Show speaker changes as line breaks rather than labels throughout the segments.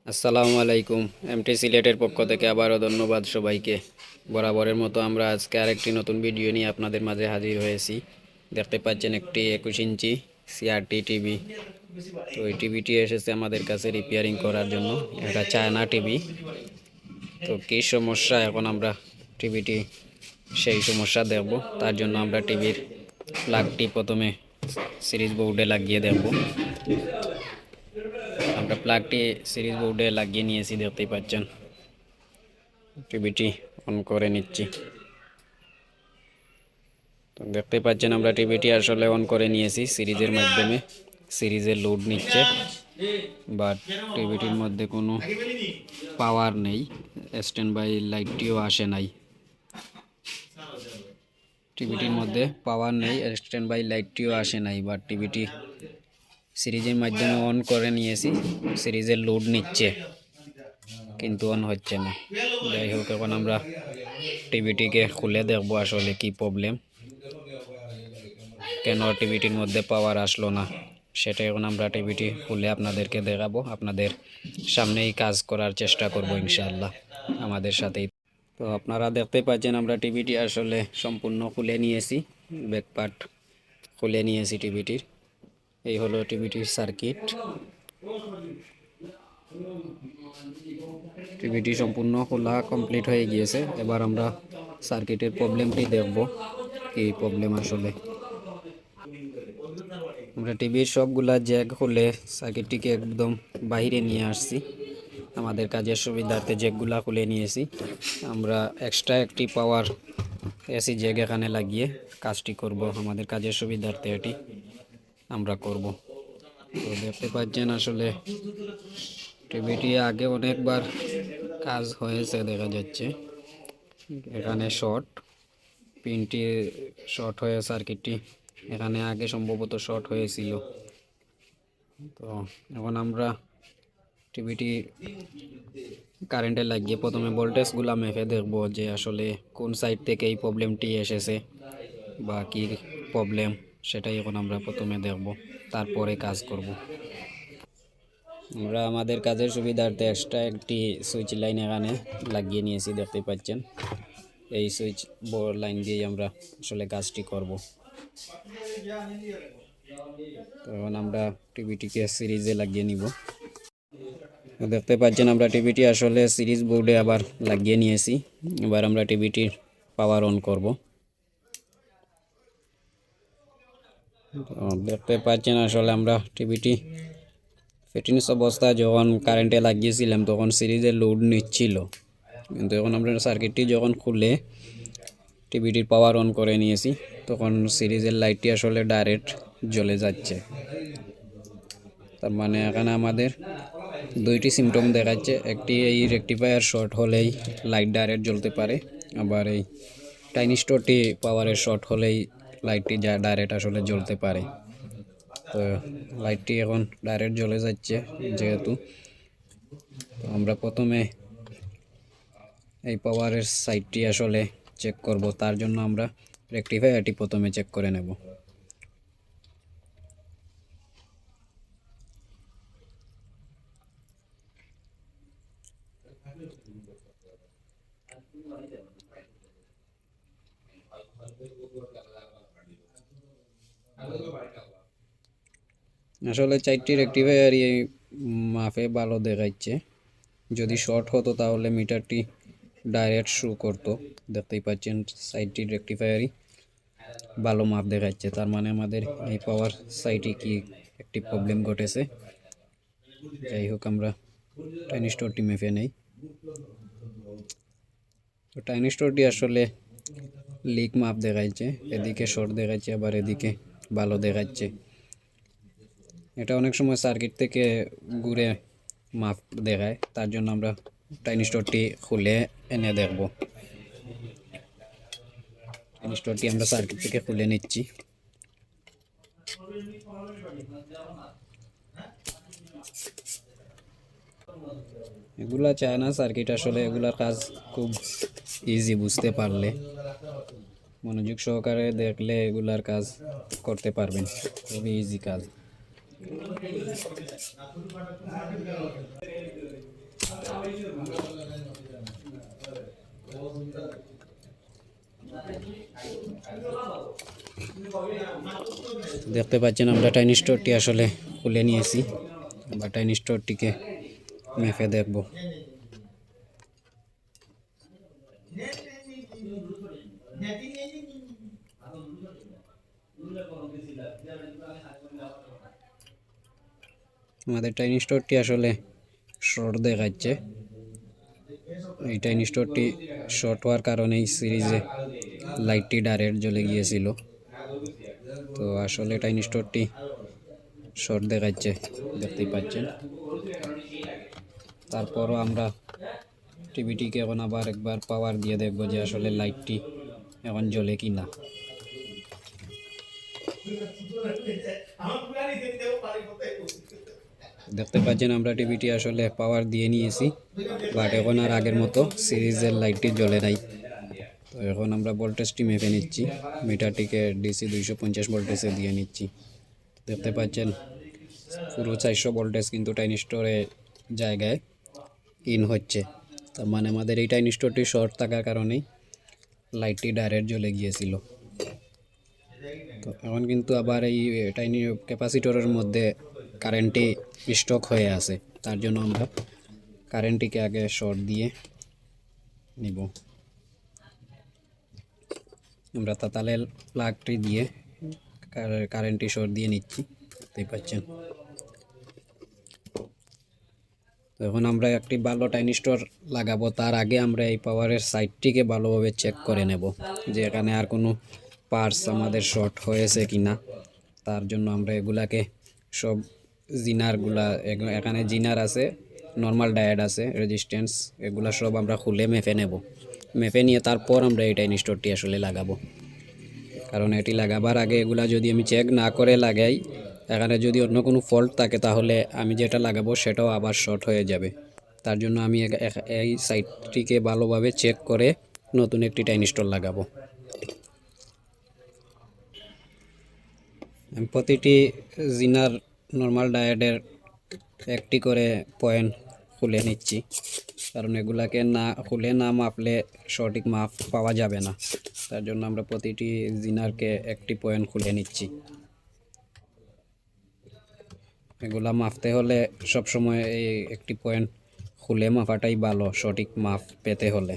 আসসালামু আলাইকুম। এমটি সিলেটের পক্ষ থেকে আবারও ধন্যবাদ সবাইকে। বরাবরের মতো আমরা আজকে আরেকটি নতুন ভিডিও নিয়ে আপনাদের মাঝে হাজির হয়েছি। দেখতে পাচ্ছেন একটি 21 ইঞ্চি সিআরটি টিভি। তো এই টিভিটি এসেছে আমাদের কাছে রিপেয়ারিং করার জন্য। এটা চায়না টিভি। তো কী সমস্যা এখন আমরা টিভিটি সেই সমস্যা দেখব। তার জন্য আমরা টিভির প্লাগটি প্রথমে সিরিজ বোর্ডে লাগিয়ে দেখব। আমরা প্লাগটি সিরিজ বোর্ডে লাগিয়ে নিয়েছি, দেখতেই পাচ্ছেন। টিভিটি অন করে নিচ্ছি। তো দেখতে পাচ্ছেন আমরা টিভিটি আসলে অন করে নিয়েছি সিরিজের মাধ্যমে। সিরিজের লোড নিচ্ছে, বাট টিভিটির মধ্যে কোনো পাওয়ার নেই। স্ট্যান্ড বাই লাইটটিও আসে নাই। টিভিটির মধ্যে পাওয়ার নেই, স্ট্যান্ড বাই লাইটটিও আসে নাই, বাট টিভিটি সিরিজের মাধ্যমে অন করে নিয়েছি। সিরিজের লোড নিচ্ছে কিন্তু অন হচ্ছে না। যাই হোক, এখন আমরা টিভিটিকে খুলে দেখবো আসলে কি প্রবলেম, কেন টিভিটির মধ্যে পাওয়ার আসলো না। সেটা এখন আমরা টিভিটি খুলে আপনাদেরকে দেখাবো। আপনাদের সামনেই কাজ করার চেষ্টা করব ইনশাআল্লাহ, আমাদের সাথেই। তো আপনারা দেখতে পাচ্ছেন আমরা টিভিটি আসলে সম্পূর্ণ খুলে নিয়েছি। ব্যাকপার্ট খুলে নিয়েছি টিভিটির। এই হলো টিভিটির সার্কিট। টিভিটি সম্পূর্ণ খোলা কমপ্লিট হয়ে গিয়েছে। এবার আমরা সার্কিটের প্রবলেমটি দেখব, কি প্রবলেম আসলে। আমরা টিভির সবগুলা জ্যাক খুলে সার্কিটটিকে একদম বাইরে নিয়ে আসছি। আমাদের কাজের সুবিধার্থে জ্যাকগুলা খুলে নিয়েছি। আমরা এক্সট্রা একটি পাওয়ার এসি জ্যাক এখানে লাগিয়ে কাজটি করব। আমাদের কাজের সুবিধার্থে এটি আমরা করব। তো দেখতে পাচ্ছেন আসলে টিভিটি আগে অনেকবার কাজ হয়েছে, দেখা যাচ্ছে এখানে শর্ট, পিনটি শর্ট হয়ে সার্কিটটি এখানে আগে সম্ভবত শর্ট হয়েছিল। তো এখন আমরা টিভিটি কারেন্টে লাগিয়ে প্রথমে ভোল্টেজগুলো মেপে দেখব যে আসলে কোন সাইড থেকে এই প্রবলেমটি এসেছে বা কী প্রবলেম, সেটাই এখন আমরা প্রথমে দেখব, তারপরে কাজ করব। আমরা আমাদের কাজের সুবিধার্থে এক্সট্রা একটি সুইচ লাইন এখানে লাগিয়ে নিয়েছি, দেখতে পাচ্ছেন। এই সুইচ বোর্ড লাইন দিয়েই আমরা আসলে কাজটি করব। তখন আমরা টিভিটিকে সিরিজে লাগিয়ে নিব। দেখতে পাচ্ছেন আমরা টিভিটি আসলে সিরিজ বোর্ডে আবার লাগিয়ে নিয়েছি। এবার আমরা টিভিটির পাওয়ার অন করব। দেখতে পাচ্ছেন আসলে আমরা টিভিটি ফিটনেস অবস্থা যখন কারেন্টে লাগিয়েছিলাম তখন সিরিজে লোড নিচ্ছিল, কিন্তু এখন আমরা সার্কিটটি যখন খুলে টিভিটির পাওয়ার অন করে নিয়েছি তখন সিরিজের লাইটটি আসলে ডাইরেক্ট জ্বলে যাচ্ছে। তার মানে এখানে আমাদের দুইটি সিমটম দেখাচ্ছে। একটি এই রেকটিফায়ার শর্ট হলেই লাইট ডাইরেক্ট জ্বলতে পারে, আবার এই টাইনিস্টরটি পাওয়ারের শর্ট হলেই লাইটটি যা ডাইরেক্ট আসলে জ্বলতে পারে। তো লাইটটি এখন ডাইরেক্ট জ্বলে যাচ্ছে যেহেতু, আমরা প্রথমে এই পাওয়ারের সাইডটি আসলে চেক করব। তার জন্য আমরা রেকটিফায়ারটি প্রথমে চেক করে নেব। আসলে 4টি রেকটিফায়ারই মাপে ভালো দেখাচ্ছে। যদি শর্ট হতো তাহলে মিটারটি ডাইরেক্ট শো করতো। দেখতেই পাচ্ছেন সাইডটি রেকটিফায়ারই ভালো মাপ দেখাচ্ছে। তার মানে আমাদের এই পাওয়ার সাইডে কি একটি প্রবলেম ঘটেছে। যাই হোক, আমরা টাইনিস্টরটি মেপে নেই। তো টাইনিস্টরটি আসলে লিক মাপ দেখাচ্ছে, এদিকে শর্ট দেখাচ্ছে আবার এদিকে ভালো দেখাচ্ছে। এটা অনেক সময় সার্কিট থেকে ঘুরে মাপ দেখায়, তার জন্য আমরা টাইনিস্টরটি খুলে এনে দেখব। টাইনিস্টরটি আমরা সার্কিট থেকে খুলে নিচ্ছি। এগুলা চায়না সার্কিট, আসলে এগুলার কাজ খুব ইজি, বুঝতে পারলে মনোযোগ সহকারে দেখলে এগুলার কাজ করতে পারবেন। খুবই ইজি কাজ। দেখতে পাচ্ছেন আমরা টাইনি স্টোরটি আসলে খুলে নিয়েছি। আমরা টাইনি স্টোরটিকে মেপে দেখব। আমাদের টাইনি স্টোরটি আসলে শর্ট দেখাচ্ছে। এই টাইনি স্টোরটি শর্ট হওয়ার কারণে এই সিরিজে লাইটটি ডাইরেক্ট জ্বলে গিয়েছিল। তো আসলে টাইনি স্টোরটি শর্ট দেখাচ্ছে, দেখতেই পাচ্ছেন। তারপরও আমরা টিভিটিকে এখন আবার একবার পাওয়ার দিয়ে দেখব যে আসলে লাইটটি এখন জ্বলে কি না। দেখতে পাচ্ছেন আমরা টিভিটি আসলে পাওয়ার দিয়ে নিয়েছি, বাট এখন আর আগের মতো সিরিজের লাইটটি জ্বলে নাই। তো এখন আমরা ভোল্টেজটি মেপে নিচ্ছি, মিটারটিকে ডিসি 250 ভোল্টেজে দিয়ে নিচ্ছি। দেখতে পাচ্ছেন পুরো 400 ভোল্টেজ কিন্তু টাইনি স্টোরে জায়গায় ইন হচ্ছে। তার মানে আমাদের এই টাইনি স্টোরটি শর্ট থাকার কারণেই লাইটটি ডাইরেক্ট জ্বলে গিয়েছিল। তো এখন কিন্তু আবার এই টাইনি ক্যাপাসিটরের মধ্যে কারেন্টটি স্টক হয়ে আছে, তার জন্য আমরা কারেন্টটিকে আগে শর্ট দিয়ে নিব। আমরা তাতালের প্লাগটি দিয়ে কারেন্টটি শর্ট দিয়ে নিচ্ছি, দেখতেই পাচ্ছেন। তো এখন আমরা একটি ভালো টাইনি স্টোর লাগাবো, তার আগে আমরা এই পাওয়ারের সাইডটিকে ভালোভাবে চেক করে নেব যে এখানে আর কোনো পার্টস আমাদের শর্ট হয়েছে কি না। তার জন্য আমরা এগুলাকে সব জিনারগুলা, এখানে জিনার আছে, নর্মাল ডায়োড আছে, রেজিস্ট্যান্স, এগুলা সব আমরা খুলে মেপে নেব। মেপে নিয়ে তারপর আমরা এই টাইনি স্টোরটি আসলে লাগাবো। কারণ এটি লাগাবার আগে এগুলা যদি আমি চেক না করে লাগাই, এখানে যদি অন্য কোনো ফল্ট থাকে তাহলে আমি যেটা লাগাবো সেটাও আবার শর্ট হয়ে যাবে। তার জন্য আমি এই সাইটটিকে ভালোভাবে চেক করে নতুন একটি টাইনি স্টোর লাগাবো। আমি প্রতিটি জিনার নর্মাল ডায়োডের একটি করে পয়েন্ট খুলে নিচ্ছি, কারণ এগুলাকে না খুলে না মাপলে সঠিক মাপ পাওয়া যাবে না। তার জন্য আমরা প্রতিটি জিনারকে একটি পয়েন্ট খুলে নিচ্ছি। এগুলা মাপতে হলে সবসময় এই একটি পয়েন্ট খুলে মাপাটাই ভালো, সঠিক মাপ পেতে হলে।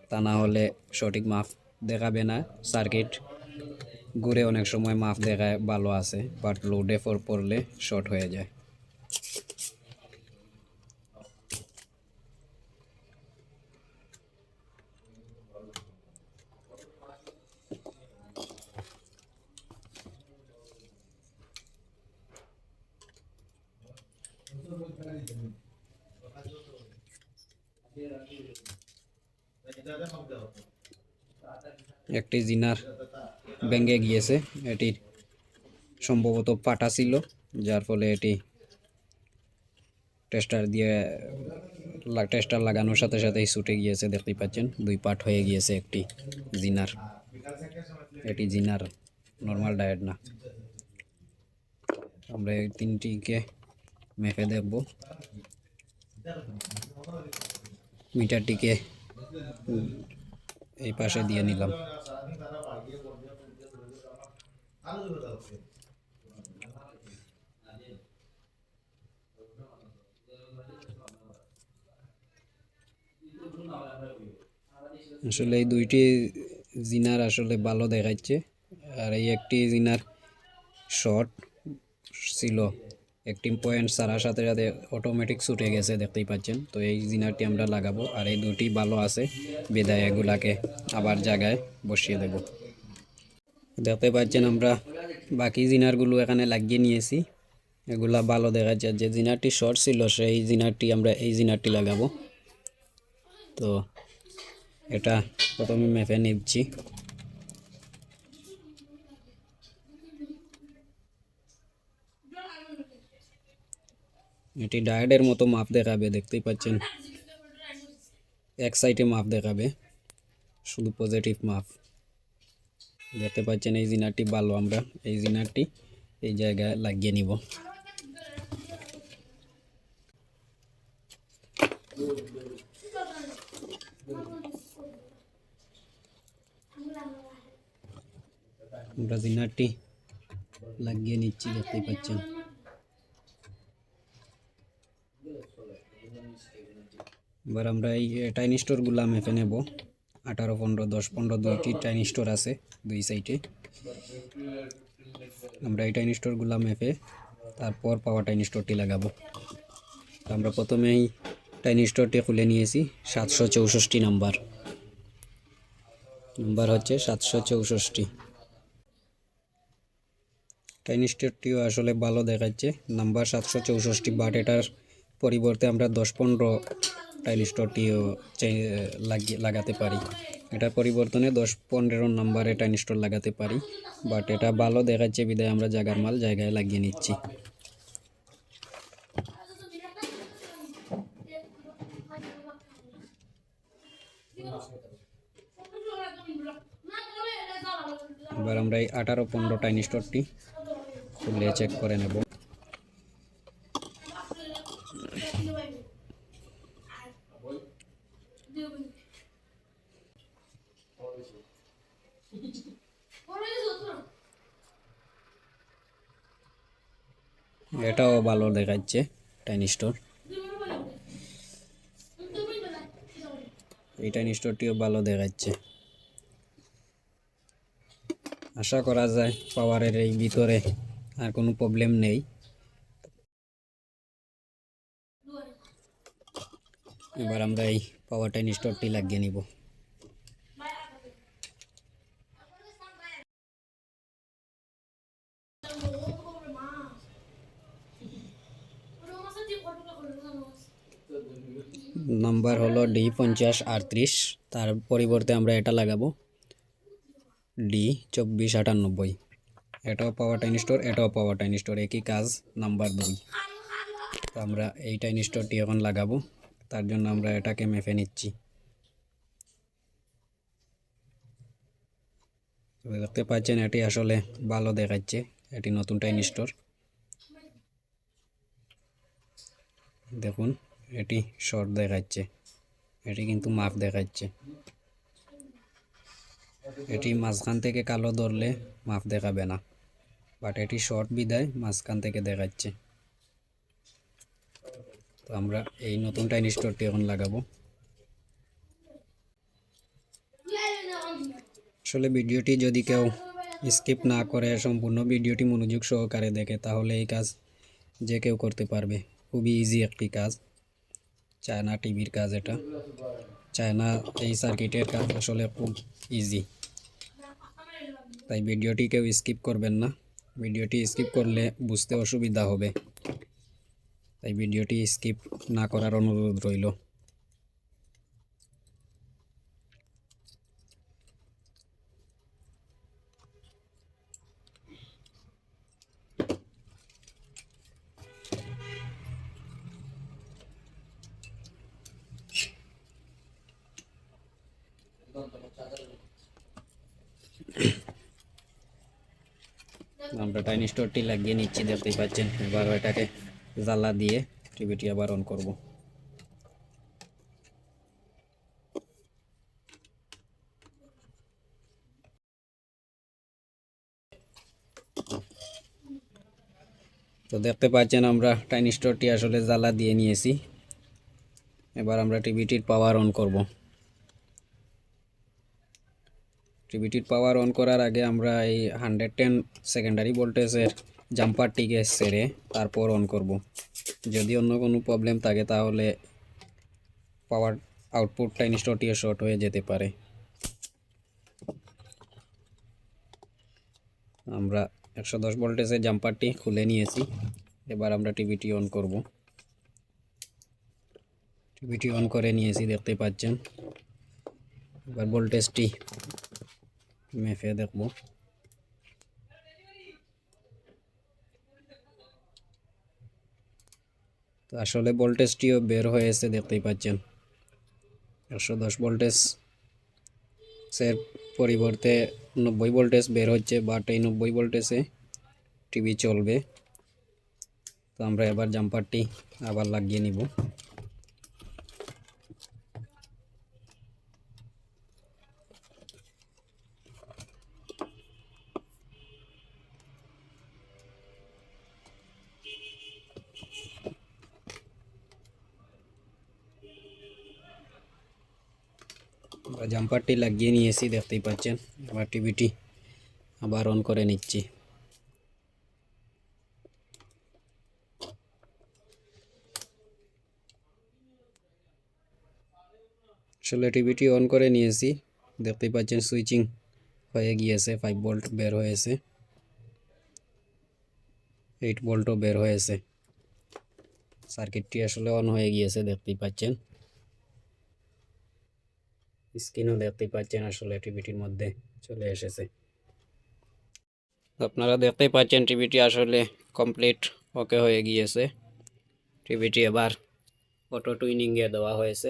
তা না হলে সঠিক মাপ দেখাবে না। সার্কিট ঘুরে অনেক সময় মাপ দেখায় ভালো আছে, বাট লোডে পড়লে শর্ট হয়ে যায়। একটি জিনার ভেঙে গিয়েছে, এটির সম্ভবত ফাটা ছিল, যার ফলে এটি টেস্টার লাগানোর সাথে সাথেই ছুটে গিয়েছে। দেখতেই পাচ্ছেন 2 পার্ট হয়ে গিয়েছে একটি জিনার। এটি জিনার, নর্মাল ডায়োড না। আমরা এই তিনটিকে মেপে দেখব। মিটারটিকে এই পাশে দিয়ে নিলাম। আসলে এই দুইটি জিনার আসলে ভালো দেখাচ্ছে, আর এই একটি জিনার শর্ট ছিল। একটি পয়েন্ট সারার সাথে সাথে অটোমেটিক ছুটে গেছে, দেখতেই পাচ্ছেন। তো এই জিনারটি আমরা লাগাবো, আর এই দুটি ভালো আছে বিদায় এগুলাকে আবার জায়গায় বসিয়ে দেব। দেখতে পাচ্ছেন আমরা বাকি জিনারগুলো এখানে লাগিয়ে নিয়েছি, এগুলা ভালো দেখাচ্ছে। যে জিনারটি শর্ট ছিল সেই জিনারটি আমরা এই জিনারটি লাগাবো। তো এটা প্রথমে মেপে নিচ্ছি। এটি ডায়োডের মতো মাপ দেখাবে, দেখতেই পাচ্ছেন। এক সাইডে মাপ দেখাবে, শুধু পজিটিভ মাপ। দেখতে পাচ্ছেন এই জিনারটি ভালো, আমরা এই জিনারটি এই জায়গায় লাগিয়ে নিব। আমরা জিনারটি লাগিয়ে নিচ্ছি, দেখতেই পাচ্ছেন। এবার আমরা এই টাইনি স্টোরগুলো মেপে নেব। 18, 15, 10, 15 দুইটি টাইনি স্টোর আছে দুই সাইডে। আমরা এই টাইনি স্টোরগুলো মেপে তারপর পাওয়ার টাইনি স্টোরটি লাগাবো। আমরা প্রথমেই টাইনি স্টোরটি খুলে নিয়েছি। 764 নাম্বার হচ্ছে 764। টাইনি স্টোরটিও আসলে ভালো দেখাচ্ছে, নাম্বার 764, বাট এটার পরিবর্তে আমরা 10-15 টাইনি স্টোরটিও লাগাতে পারি। এটার পরিবর্তনে 10-15 নাম্বারে টাইনি স্টোর লাগাতে পারি, বাট এটা ভালো দেখাচ্ছে বিদায় আমরা জায়গার মাল জায়গায় লাগিয়ে নিচ্ছি। এবার আমরা এই 18-15 টাইনি স্টোরটি খুলে চেক করে নেব। এটাও ভালো দেখাচ্ছে টাইনি স্টোর। এই টাইনি স্টোরটিও ভালো দেখাচ্ছে। আশা করা যায় পাওয়ারের এই ভিতরে আর কোনো প্রবলেম নেই। এবার আমরা এই পাওয়ার টাইনি স্টোরটি লাগিয়ে নিব। নাম্বার হলো D5038, তার পরিবর্তে আমরা এটা লাগাবো D2498। এটাও পাওয়ার টাইনি স্টোর, এটাও পাওয়ার টাইনি স্টোর, একই কাজ, নাম্বার 2। তো আমরা এই টাইনি স্টোরটি এখন লাগাবো, তার জন্য আমরা এটাকে মেপে নিচ্ছি। দেখতে পাচ্ছেন এটি আসলে ভালো দেখাচ্ছে, এটি নতুন টাইনি স্টোর। দেখুন এটি শর্ট দেখাচ্ছে, এটি কিন্তু মাপ দেখাচ্ছে। এটি মাঝখান থেকে কালো ধরলে মাপ দেখাবে না, বাট এটি শর্ট বিদায় মাঝখান থেকে দেখাচ্ছে। তো আমরা এই নতুন টাইনি স্টোরটি এখন লাগাবো। আসলে ভিডিওটি যদি কেউ স্কিপ না করে সম্পূর্ণ ভিডিওটি মনোযোগ সহকারে দেখে তাহলে এই কাজ যে কেউ করতে পারবে। খুবই ইজি একটি কাজ, চায়না টিভির কাজ। এটা চায়না এই সার্কিটের কাজ আসলে খুব ইজি, তাই ভিডিওটি কেউ স্কিপ করবেন না। ভিডিওটি স্কিপ করলে বুঝতে অসুবিধা হবে, তাই ভিডিওটি স্কিপ না করার অনুরোধ রইল। আমরা টাইনি স্টোরটি লাগিয়ে নিচ্ছি, দেখতেই পাচ্ছেন। এবার এটাকে জ্বালা দিয়ে টিভিটি আবার অন করব। তো দেখতে পাচ্ছেন আমরা টাইনি স্টোরটি আসলে জ্বালা দিয়ে নিয়েছি। এবার আমরা টিভিটির পাওয়ার অন করব। টিভিটির পাওয়ার অন করার আগে আমরা এই 110 সেকেন্ডারি ভোল্টেজের জাম্পারটিকে সেরে তারপর অন করব। যদি অন্য কোনো প্রবলেম থাকে তাহলে পাওয়ার আউটপুট টাইনি স্টোরটিও শর্ট হয়ে যেতে পারে। আমরা 110 ভোল্টেজের জাম্পারটি খুলে নিয়েছি। এবার আমরা টিভিটি অন করব। টিভিটি অন করে নিয়েছি, দেখতে পাচ্ছেন। এবার ভোল্টেজটি মেপে দেখব। তো আসলে ভোল্টেজটিও বের হয়েছে, দেখতেই পাচ্ছেন। 110 ভোল্টেজ এর পরিবর্তে 90 ভোল্টেজ বের হচ্ছে, বাট এই 90 ভোল্টেজে টিভি চলবে। তো আমরা এবার জাম্পারটি আবার লাগিয়ে নিব। জাম্পারটি লাগিয়ে নিয়েছি, দেখতেই পাচ্ছেন। আবার টিভিটি আবার অন করে নিচ্ছি। আসলে টিভিটি অন করে নিয়েছি, দেখতেই পাচ্ছেন সুইচিং হয়ে গিয়েছে, 5 ভোল্ট বের হয়েছে, 8 ভোল্টও বের হয়েছে। সার্কিটটি আসলে অন হয়ে গিয়েছে, দেখতেই পাচ্ছেন। স্ক্রিনও দেখতেই পাচ্ছেন আসলে টিভিটির মধ্যে চলে এসেছে। আপনারা দেখতেই পাচ্ছেন টিভিটি আসলে কমপ্লিট ওকে হয়ে গিয়েছে। টিভিটি এবার অটো টুইনিংয়ে দেওয়া হয়েছে।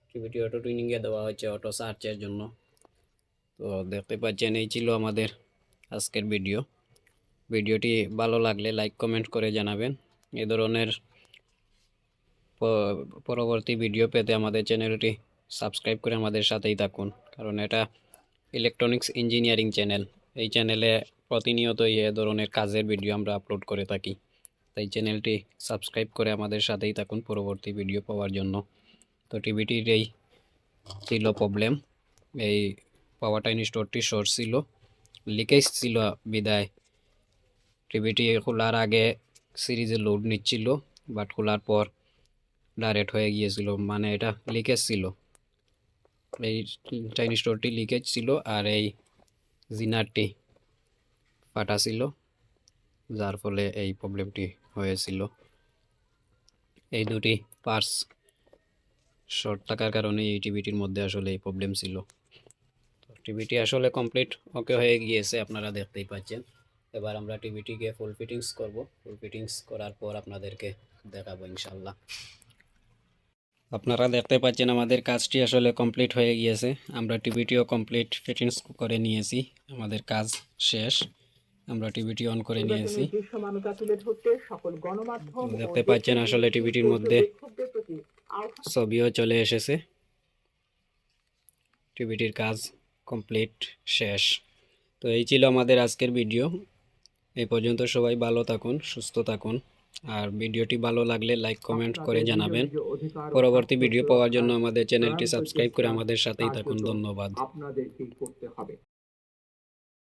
টিভিটি অটো টুইনিংয়ে দেওয়া হয়েছে অটো সার্চের জন্য। তো দেখতে পাচ্ছেন এই ছিল আমাদের আজকের ভিডিও। ভিডিওটি ভালো লাগলে লাইক কমেন্ট করে জানাবেন। এই ধরনের পরবর্তী ভিডিও পেতে আমাদের চ্যানেলটি সাবস্ক্রাইব করে আমাদের সাথেই থাকুন, কারণ এটা ইলেকট্রনিক্স ইঞ্জিনিয়ারিং চ্যানেল। এই চ্যানেলে প্রতিনিয়তই এ ধরনের কাজের ভিডিও আমরা আপলোড করে থাকি। তাই চ্যানেলটি সাবস্ক্রাইব করে আমাদের সাথেই থাকুন পরবর্তী ভিডিও পাওয়ার জন্য। তো টিভিটির এই ছিল প্রবলেম, এই পাওয়ার টাইন স্টোরটি শর্ট ছিল, লিকেজ ছিল বিদায় টিভিটি খোলার আগে সিরিজে লোড নিচ্ছিল, বাট খোলার পর ডাইরেক্ট হয়ে গিয়েছিল, মানে এটা লিকেজ ছিল। এই টাইন স্টোরটি লিকেজ ছিল আর এই জিনারটি ফাটা ছিল, যার ফলে এই প্রবলেমটি হয়েছিল। এই দুটি পার্টস শর্ট থাকার কারণে এই টিভিটির মধ্যে আসলে এই প্রবলেম ছিল। তো টিভিটি আসলে কমপ্লিট ওকে হয়ে গিয়েছে, আপনারা দেখতেই পাচ্ছেন। এবার আমরা টিভিটিকে ফুল ফিটিংস করব। ফুল ফিটিংস করার পর আপনাদেরকে দেখাবো ইনশাল্লাহ। আপনারা দেখতে পাচ্ছেন আমাদের কাজটি আসলে কমপ্লিট হয়ে গিয়েছে। আমরা টিভিটিও কমপ্লিট ফিটিংস করে নিয়েছি, আমাদের কাজ শেষ। আমরা টিভিটি অন করে নিয়েছি, দেখতে পাচ্ছেন আসলে টিভিটির মধ্যে ছবিও চলে এসেছে। টিভিটির কাজ কমপ্লিট শেষ। তো এই ছিল আমাদের আজকের ভিডিও। এই পর্যন্ত সবাই ভালো থাকুন, সুস্থ থাকুন। আর ভিডিওটি ভালো লাগলে লাইক কমেন্ট করে জানাবেন। পরবর্তী ভিডিও পাওয়ার জন্য আমাদের চ্যানেলটি সাবস্ক্রাইব করে আমাদের সাথেই থাকুন। ধন্যবাদ।